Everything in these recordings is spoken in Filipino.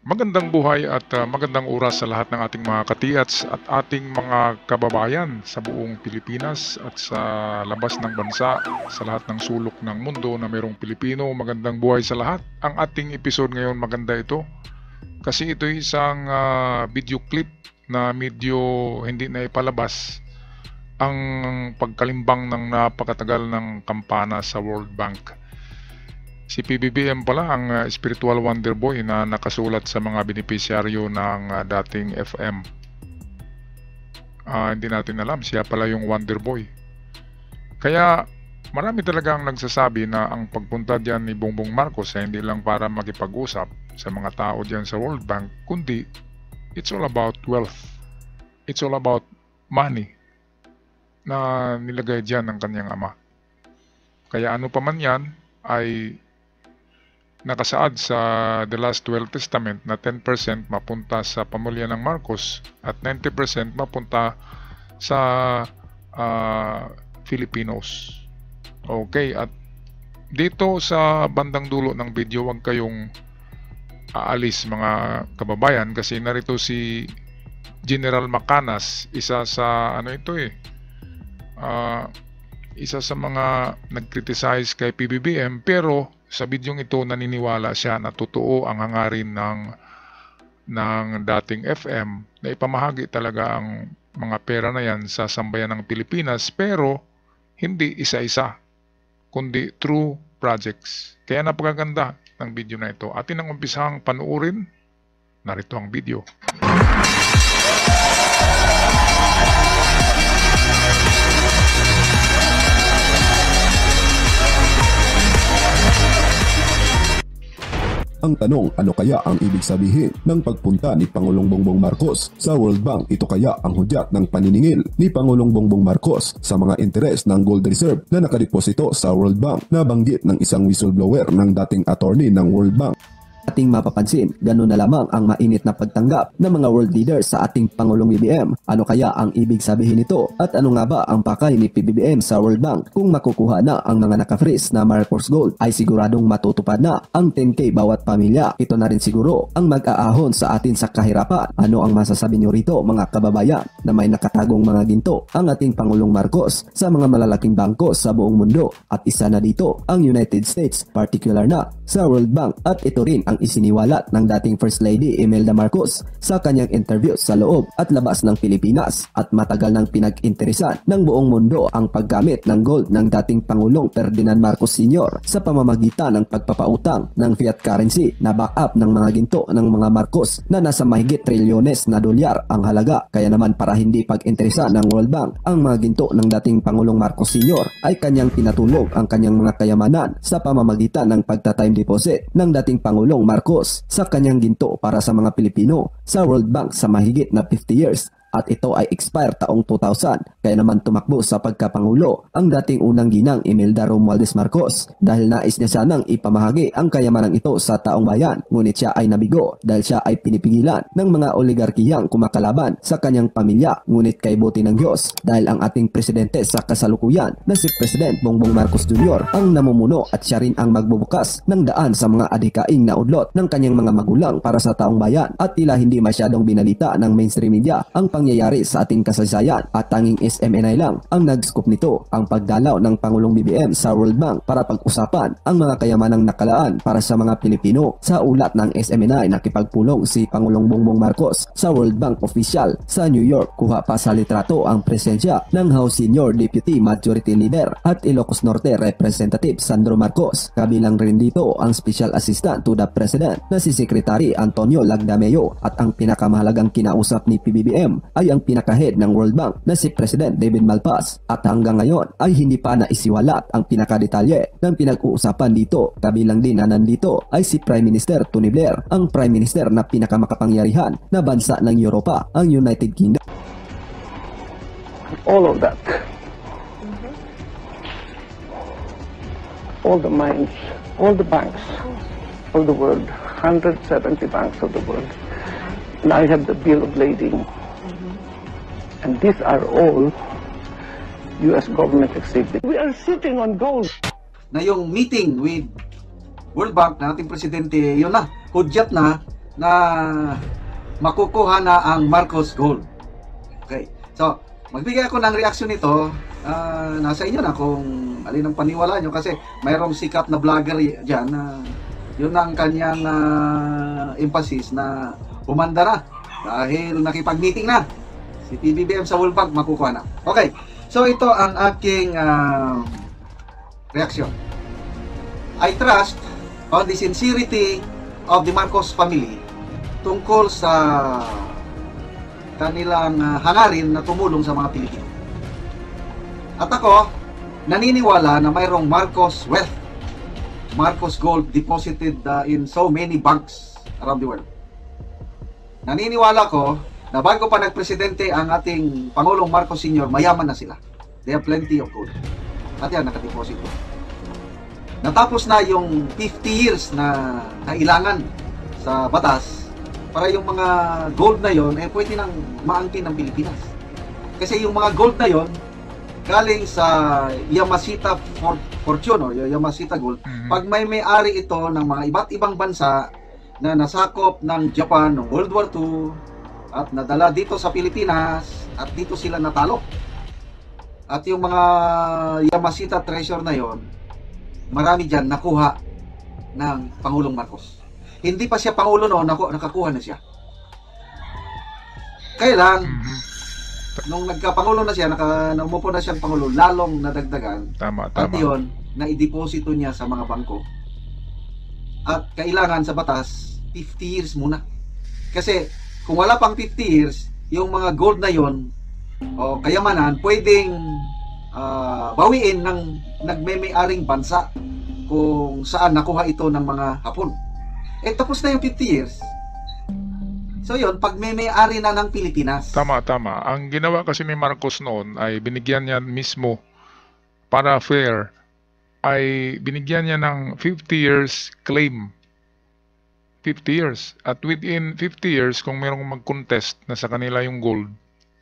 Magandang buhay at magandang oras sa lahat ng ating mga katiats at ating mga kababayan sa buong Pilipinas at sa labas ng bansa, sa lahat ng sulok ng mundo na mayroong Pilipino. Magandang buhay sa lahat. Ang ating episode ngayon maganda ito kasi ito isang video clip na medyo hindi na ipalabas ang pagkalimbang ng napakatagal ng kampana sa World Bank. Si PBBM pala ang spiritual wonder boy na nakasulat sa mga benepisyaryo ng dating FM. Hindi natin alam, siya pala yung wonder boy. Kaya marami talaga ang nagsasabi na ang pagpunta diyan ni Bongbong Marcos ay hindi lang para makipag-usap sa mga tao diyan sa World Bank, kundi it's all about wealth. It's all about money na nilagay diyan ng kanyang ama. Kaya ano pa man yan ay nakasaad sa The Last Will Testament na 10% mapunta sa pamilya ng Marcos at 90% mapunta sa Filipinos. Okay, at dito sa bandang dulo ng video, huwag kayong aalis mga kababayan kasi narito si General Macanas, isa sa isa sa mga nag-criticize kay PBBM, pero sa bidyong ito naniniwala siya na totoo ang hangarin ng dating FM na ipamahagi talaga ang mga pera na yan sa sambayan ng Pilipinas, pero hindi isa-isa kundi through projects. Kaya napakaganda ng video na ito. Atin ang umpisang panuorin. Narito ang video. Ang tanong, ano kaya ang ibig sabihin ng pagpunta ni Pangulong Bongbong Marcos sa World Bank? Ito kaya ang hudyat ng paniningil ni Pangulong Bongbong Marcos sa mga interes ng gold reserve na nakadeposito sa World Bank, na banggit ng isang whistleblower ng dating attorney ng World Bank. Ating mapapansin, ganoon na lamang ang mainit na pagtanggap ng mga world leaders sa ating Pangulong BBM. Ano kaya ang ibig sabihin nito? At ano nga ba ang pakay ni PBBM sa World Bank? Kung makukuha na ang mga naka-freeze na Marcos Gold, ay siguradong matutupad na ang 10K bawat pamilya. Ito na rin siguro ang mag-aahon sa atin sa kahirapan. Ano ang masasabi niyo rito mga kababayan, na may nakatagong mga ginto ang ating Pangulong Marcos sa mga malalaking bangko sa buong mundo? At isa na dito ang United States, particular na sa World Bank, at ito rin ang isiniwalat ng dating First Lady Imelda Marcos sa kanyang interview sa loob at labas ng Pilipinas, at matagal nang pinag-interesan ng buong mundo ang paggamit ng gold ng dating Pangulong Ferdinand Marcos Sr. sa pamamagitan ng pagpapautang ng fiat currency na backup ng mga ginto ng mga Marcos na nasa mahigit trilyones na dolyar ang halaga. Kaya naman, para hindi pag-interesa ng World Bank ang mga ginto ng dating Pangulong Marcos Sr., ay kanyang pinatulog ang kanyang mga kayamanan sa pamamagitan ng pagta-time deposit ng dating Pangulong Marcos sa kanyang ginto para sa mga Pilipino sa World Bank sa mahigit na 50 years. At ito ay expire taong 2000. Kaya naman tumakbo sa pagkapangulo ang dating unang ginang Imelda Romualdez Marcos dahil nais niya sanang ipamahagi ang kayamanang ito sa taong bayan. Ngunit siya ay nabigo dahil siya ay pinipigilan ng mga oligarkiyang kumakalaban sa kanyang pamilya. Ngunit kay buti ng Diyos, dahil ang ating presidente sa kasalukuyan na si President Bongbong Marcos Jr. ang namumuno, at siya rin ang magbubukas ng daan sa mga adhikaing na udlot ng kanyang mga magulang para sa taong bayan. At tila hindi masyadong binalita ng mainstream media ang pangyayari sa ating kasaysayan, at tanging SMNI lang ang nag-scoop nito, ang pagdalaw ng Pangulong BBM sa World Bank para pag-usapan ang mga kayamanang nakalaan para sa mga Pilipino. Sa ulat ng SMNI, nakipagpulong si Pangulong Bongbong Marcos sa World Bank official sa New York. Kuha pa sa litrato ang presensya ng House Senior Deputy Majority Leader at Ilocos Norte Representative Sandro Marcos. Kabilang rin dito ang Special Assistant to the President na si Secretary Antonio Lagdameo, at ang pinakamahalagang kinausap ni PBBM ay ang pinaka-head ng World Bank na si President David Malpass, at hanggang ngayon ay hindi pa naisiwalat ang pinakadetalye ng pinag-uusapan dito. Kabilang din na nandito ay si Prime Minister Tony Blair, ang Prime Minister na pinakamakapangyarihan na bansa ng Europa, ang United Kingdom. All of that, all the mines, all the banks of the world, 170 banks of the world, and I have the bill of lading. And these are all U.S. government exhibits. We are sitting on gold. Na yung meeting with World Bank na ating presidente, yun na, hudyat na na makukuha na ang Marcos Gold. Okay. So, magbigay ako ng reaksyon nito. Nasa inyo na kung alin ang paniwala nyo kasi mayroong sikat na vlogger dyan na yun ang kanyang emphasis na umanda na dahil nakipag-meeting na si PBBM sa World Bank, makukuha na. Okay. So, ito ang aking reaksyon. I trust on the sincerity of the Marcos family tungkol sa kanilang hangarin na tumulong sa mga Pilipino. At ako, naniniwala na mayroong Marcos wealth, Marcos gold deposited in so many banks around the world. Naniniwala ko na bago pa nagpresidente ang ating Pangulong Marcos Sr., mayaman na sila. They have plenty of gold. At yan, nakadeposit ko. Natapos na yung 50 years na kailangan sa batas para yung mga gold na yon pwede nang maangkin ng Pilipinas. Kasi yung mga gold na yon galing sa Yamashita Fortune o Yamashita Gold. Pag may-ari ito ng mga iba't ibang bansa na nasakop ng Japan noong World War II at nadala dito sa Pilipinas at dito sila natalo. At yung mga Yamashita treasure na yon, marami dyan nakuha ng Pangulong Marcos. Hindi pa siya Pangulo noon, nakakuha na siya. Kaya lang, nung nagka-Pangulo na siya, umupo na siyang Pangulo, lalong nadagdagan. Tama. At yun, na-ideposito niya sa mga bangko. At kailangan sa batas, 50 years muna. Kasi kung wala pang 50 years, yung mga gold na yon o kayamanan, pwedeng bawiin ng nagme-may-aring bansa kung saan nakuha ito ng mga Hapon. Tapos na yung 50 years. So yun, pag may-ari na ng Pilipinas. Tama. Ang ginawa kasi ni Marcos noon ay binigyan niya mismo para fair, ay binigyan niya ng 50 years claim. 50 years. At within 50 years, kung merong mag-contest na sa kanila yung gold,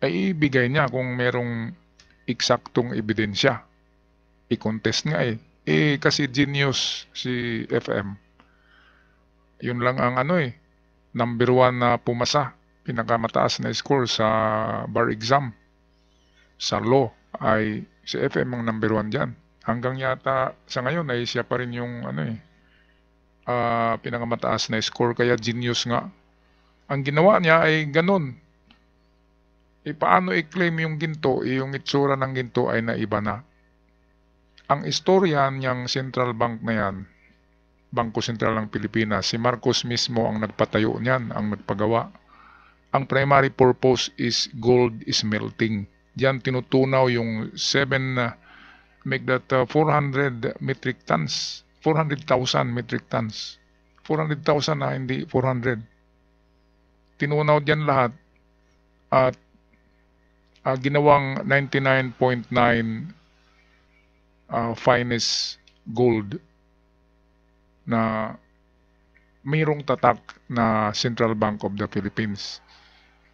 ay ibigay niya kung merong eksaktong ebidensya. I-contest nga kasi genius si FM. Yun lang ang number 1 na pumasa. Pinakamataas na score sa bar exam. Sa law ay si FM ang number 1 dyan. Hanggang yata sa ngayon ay siya pa rin yung pinakamataas na score, kaya genius nga. Ang ginawa niya ay ganun. Paano i-claim yung ginto? Yung itsura ng ginto ay naiba na. Ang istorya niyang central bank na yan, Bangko Sentral ng Pilipinas, si Marcos mismo ang nagpatayo niyan, ang nagpagawa. Ang primary purpose is gold smelting. Diyan tinutunaw yung 400 metric tons. 400,000 metric tons. 400,000 na, hindi 400. Tinunaw diyan lahat at ginawang 99.9 finest gold na mayroong tatak na Central Bank of the Philippines.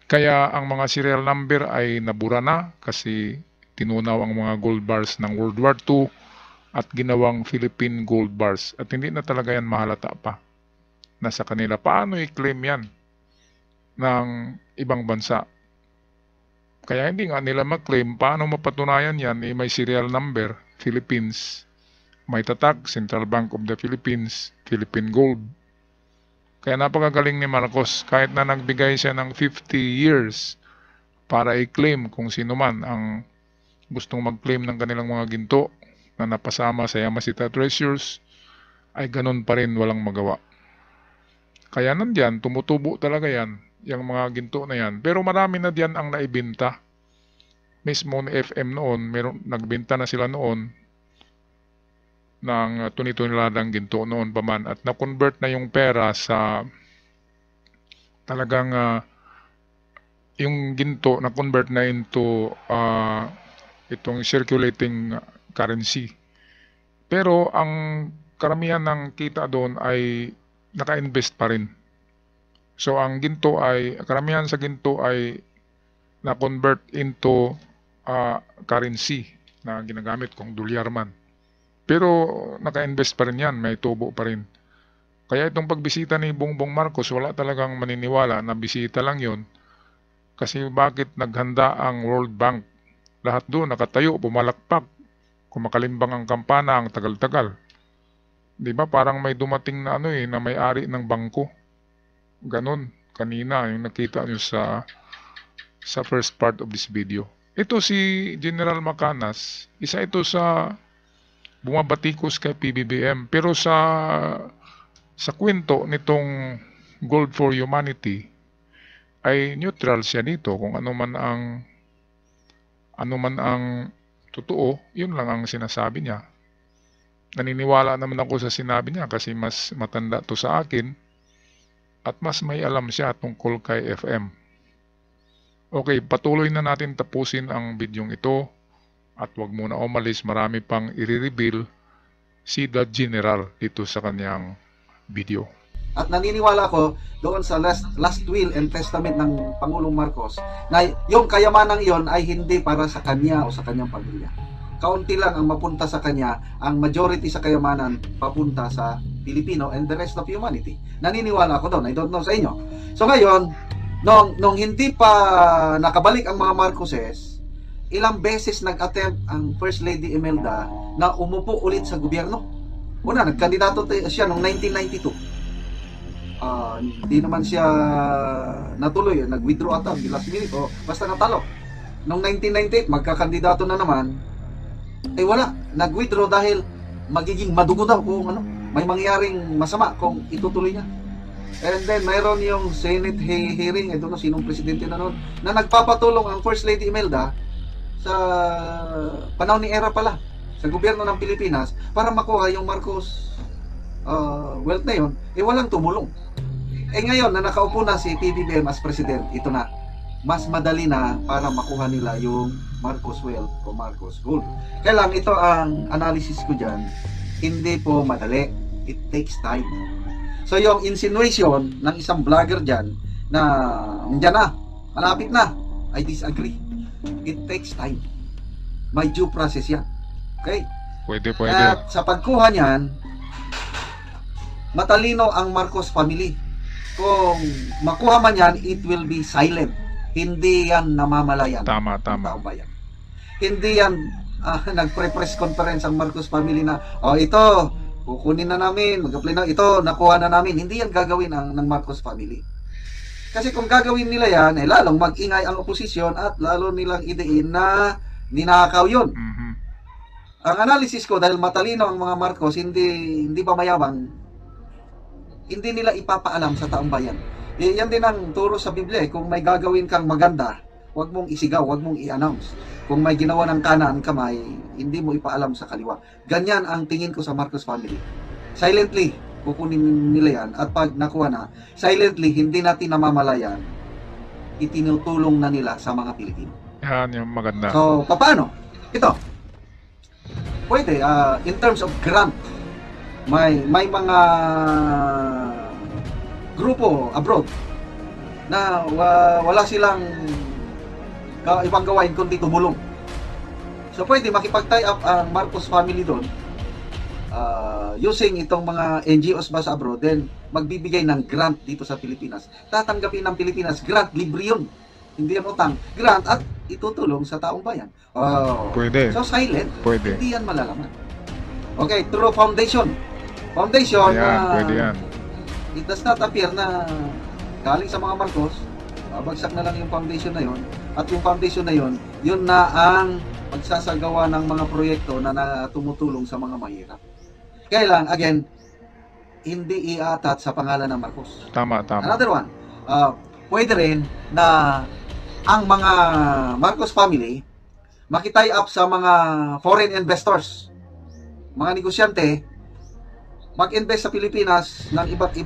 Kaya ang mga serial number ay nabura na kasi tinunaw ang mga gold bars ng World War II at ginawang Philippine gold bars. At hindi na talaga yan mahalata pa. Nasa kanila. Paano i-claim yan ng ibang bansa? Kaya hindi nga nila mag-claim. Paano mapatunayan yan? May serial number, Philippines. May tatak, Central Bank of the Philippines, Philippine Gold. Kaya napakagaling ni Marcos. Kahit na nagbigay siya ng 50 years para i-claim kung sino man ang gustong mag-claim ng kanilang mga ginto na napasama sa Yamashita Treasures, ay ganun pa rin walang magawa. Kaya nandyan, tumutubo talaga yan, yung mga ginto na yan. Pero marami na diyan ang naibinta. Mismo ni FM noon, nagbenta na sila noon ng tuni-tuniladang ginto noon pa man, at na-convert na yung pera sa talagang yung ginto na-convert na into itong circulating currency. Pero ang karamihan ng kita doon ay naka-invest pa rin. So ang ginto ay, karamihan sa ginto ay na-convert into currency na ginagamit kung dolyar man. Pero naka-invest pa rin yan, may tubo pa rin. Kaya itong pagbisita ni Bongbong Marcos, wala talagang maniniwala na bisita lang yon. Kasi bakit naghanda ang World Bank? Lahat doon nakatayo, pumalakpak, kumakalimbang ang kampana, ang tagal-tagal. Di ba parang may dumating na na may-ari ng bangko. Ganon, kanina yung nakita nyo sa first part of this video. Ito si General Macanas, isa ito sa bumabatikos kay PBBM. Pero sa kwento nitong Gold for Humanity, ay neutral siya dito. Kung ano man ang totoo, yun lang ang sinasabi niya. Naniniwala naman ako sa sinabi niya kasi mas matanda to sa akin at mas may alam siya tungkol kay FM. Okay, patuloy na natin tapusin ang bidyong ito at wag muna umalis, marami pang i-reveal si The General dito sa kanyang video. At naniniwala ko doon sa last will and testament ng Pangulong Marcos na yung kayamanang iyon ay hindi para sa kanya o sa kanyang pamilya. Kaunti lang ang mapunta sa kanya, ang majority sa kayamanan papunta sa Pilipino and the rest of humanity. Naniniwala ako doon, I don't know sa inyo. So ngayon, nung hindi pa nakabalik ang mga Marcoses, ilang beses nag-attempt ang First Lady Imelda na umupo ulit sa gobyerno. Una, nagkandidato siya noong 1992. Hindi naman siya natuloy, nag-withdraw ata last minute o basta natalo. Noong 1998, magkakandidato na naman, wala, nag-withdraw dahil magiging madugo daw kung may mangyaring masama kung itutuloy niya. And then mayroon yung Senate hearing, I don't know sinong presidente na noon, na nagpapatulong ang First Lady Imelda sa panahon ni Era pala sa gobyerno ng Pilipinas para makuha yung Marcos wealth na yun, walang tumulong. Ngayon na nakaupo na si PBBM as president, ito na, mas madali na para makuha nila yung Marcos wealth o Marcos gold. Kaya lang, ito ang analysis ko dyan, hindi po madali. It takes time. So yung insinuation ng isang vlogger dyan na dyan na, malapit na, I disagree. It takes time. May due process yan. Okay? Pwede. At sa pagkuha niyan, matalino ang Marcos family. Kung makuha man yan, it will be silent. Hindi yan namamalayan. Tama. Bayan. Hindi yan nagpre-press conference ang Marcos family na, ito, kukunin na namin, mag-apply na, ito, nakuha na namin. Hindi yan gagawin ng Marcos family. Kasi kung gagawin nila yan, lalong mag-ingay ang oposisyon at lalo nilang idein na ninakaw yun. Mm-hmm. Ang analysis ko, dahil matalino ang mga Marcos, hindi ba mayabang, hindi nila ipapaalam sa taong bayan. Yan din ang turo sa Biblia. Kung may gagawin kang maganda, huwag mong isigaw, huwag mong i-announce. Kung may ginawa ng kanan kamay, hindi mo ipaalam sa kaliwa. Ganyan ang tingin ko sa Marcos family. Silently, kukunin nila yan. At pag nakuha na, silently, hindi natin namamalayan, itinutulong na nila sa mga Pilipino. Yan yung maganda. So, paano? Ito. Pwede, in terms of grant, may mga grupo abroad na wala silang ibang gawain kundi tumulong. So pwede makipag-tie up ang Marcos family doon using itong mga NGOs ba sa abroad, then magbibigay ng grant dito sa Pilipinas. Tatanggapin ng Pilipinas grant, libre yun. Hindi yan utang. Grant at itutulong sa taong bayan. Pwede. So silent. Pwede. Hindi yan malalaman. Okay, through foundation. Foundation, Ayan, pwede yan. It does not appear na galing sa mga Marcos, bagsak na lang yung foundation na yon. At yung foundation na yon, yun na ang pagsasagawa ng mga proyekto na tumutulong sa mga mahirap. Kaya lang, again, hindi iatat sa pangalan ng Marcos. Tama. Another one, pwede rin na ang mga Marcos family makitay up sa mga foreign investors, mga negosyante, mag-invest sa Pilipinas ng iba't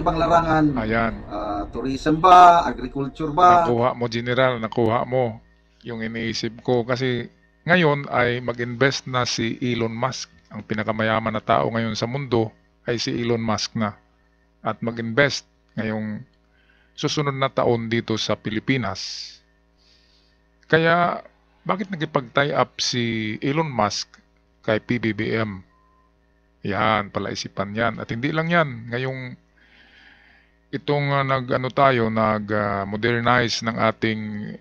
ibang larangan. Ayan. Tourism ba, agriculture ba? Nakuha mo, General, nakuha mo yung iniisip ko. Kasi ngayon ay mag-invest na si Elon Musk. Ang pinakamayaman na tao ngayon sa mundo ay si Elon Musk na. At mag-invest ngayong susunod na taon dito sa Pilipinas. Kaya, bakit nagipag-tie up si Elon Musk kay PBBM? Yan, palaisipan yan. At hindi lang yan. Ngayong itong nag-modernize ng ating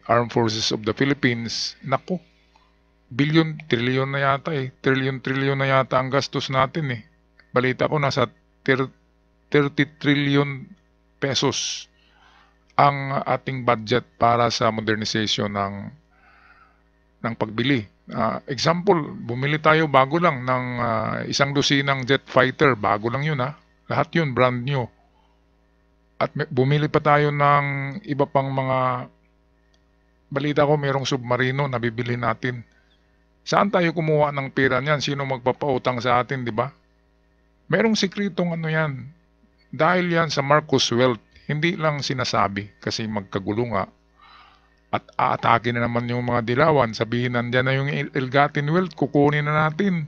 Armed Forces of the Philippines, naku, trillion na yata eh. Trillion na yata ang gastos natin eh. Balita ko nasa 30 trillion pesos ang ating budget para sa modernization ng pagbili. Example, bumili tayo bago lang ng isang dosinang jet fighter. Bago lang yun ha. Lahat yun brand new. At bumili pa tayo ng iba pang mga, balita ko mayroong submarino na bibili natin. Saan tayo kumuha ng pera niyan? Sino magpapautang sa atin, di ba? Merong sikretong yan. Dahil yan sa Marcos Wealth, hindi lang sinasabi kasi magkagulo nga. At aatake na naman yung mga dilawan. Sabihin nandyan na yung ill-gotten wealth, kukunin na natin.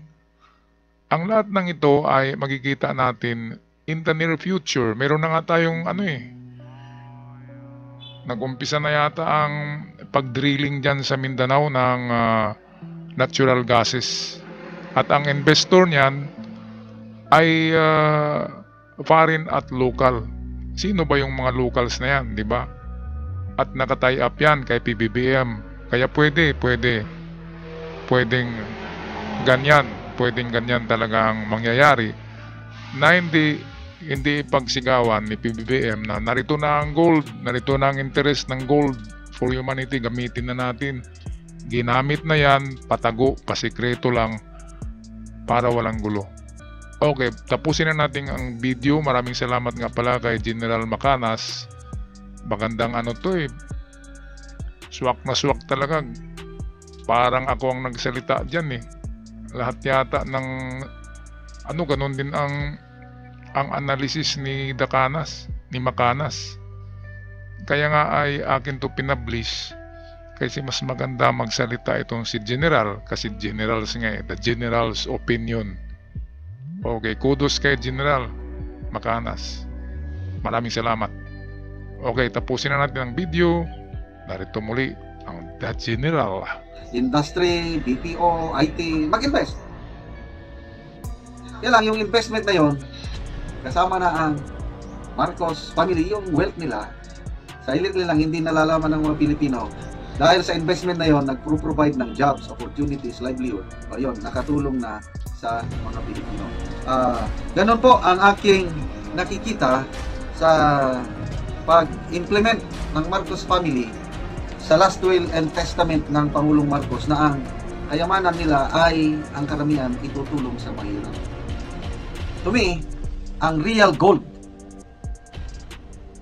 Ang lahat ng ito ay magkikita natin in the near future. Meron na nga tayong nag-umpisa na yata ang pag-drilling dyan sa Mindanao ng natural gases. At ang investor niyan ay foreign at local. Sino ba yung mga locals na yan, di ba? At naka-tie up yan kay PBBM. Kaya pwedeng ganyan talaga ang mangyayari na hindi pagsigawan ni PBBM na narito na ang gold, narito na ang interest ng gold for humanity, gamitin na natin. Ginamit na yan, patago, pasikreto lang para walang gulo. Okay, tapusin na natin ang video. Maraming salamat nga pala kay General Macanas. Magandang swak na swak talaga. Parang ako ang nagsalita dyan eh. Lahat yata ng ganun din ang analysis ni Macanas. Kaya nga ay akin to pinablish kasi mas maganda magsalita itong si General kasi generals nga the general's opinion. Okay, kudos kay General Macanas. Maraming salamat. Okay, tapusin na natin ang video. Narito muli ang The General. Industry, BPO, IT, mag-invest. Yan lang, yung investment na yon, kasama na ang Marcos family, yung wealth nila, silently lang, hindi nalalaman ng mga Pilipino. Dahil sa investment na yon, nagpro-provide ng jobs, opportunities, livelihood. O yun, nakatulong na sa mga Pilipino. Ganon po ang aking nakikita sa pag-implement ng Marcos family sa last will and testament ng Pangulong Marcos na ang kayamanan nila ay ang karamihan itutulong sa mahirap. To me, ang real gold,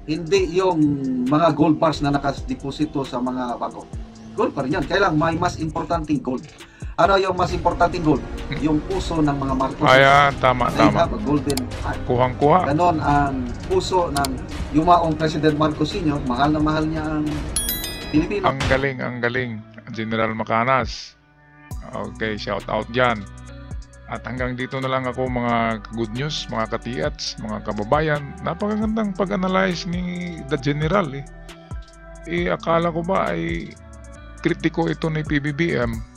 hindi yung mga gold bars na nakadeposito sa mga bangko. Gold pa rin yan. Kailang may mas importanteng gold. Ano yung mas importanteng gold? Yung puso ng mga Marcos. Ayan, tama. Golden heart. Kuhang-kuha. Ganon ang puso ng yumaong President Marcos Sr. Mahal na mahal niya ang Pilipino. Ang galing. General Macanas. Okay, shout out dyan. At hanggang dito na lang ako mga good news, mga katiats, mga kababayan. Napakagandang pag-analyze ni The General eh. Akala ko ba ay kritiko ito ni PBBM.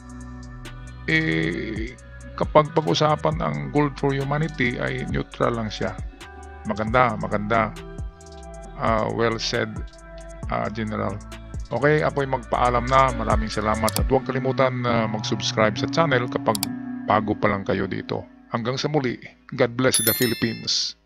Kapag pag-usapan ang Gold for Humanity ay neutral lang siya. Maganda. Well said, General. Okay, ako'y magpaalam na. Maraming salamat at huwag kalimutan na mag-subscribe sa channel kapag bago pa lang kayo dito. Hanggang sa muli, God bless the Philippines.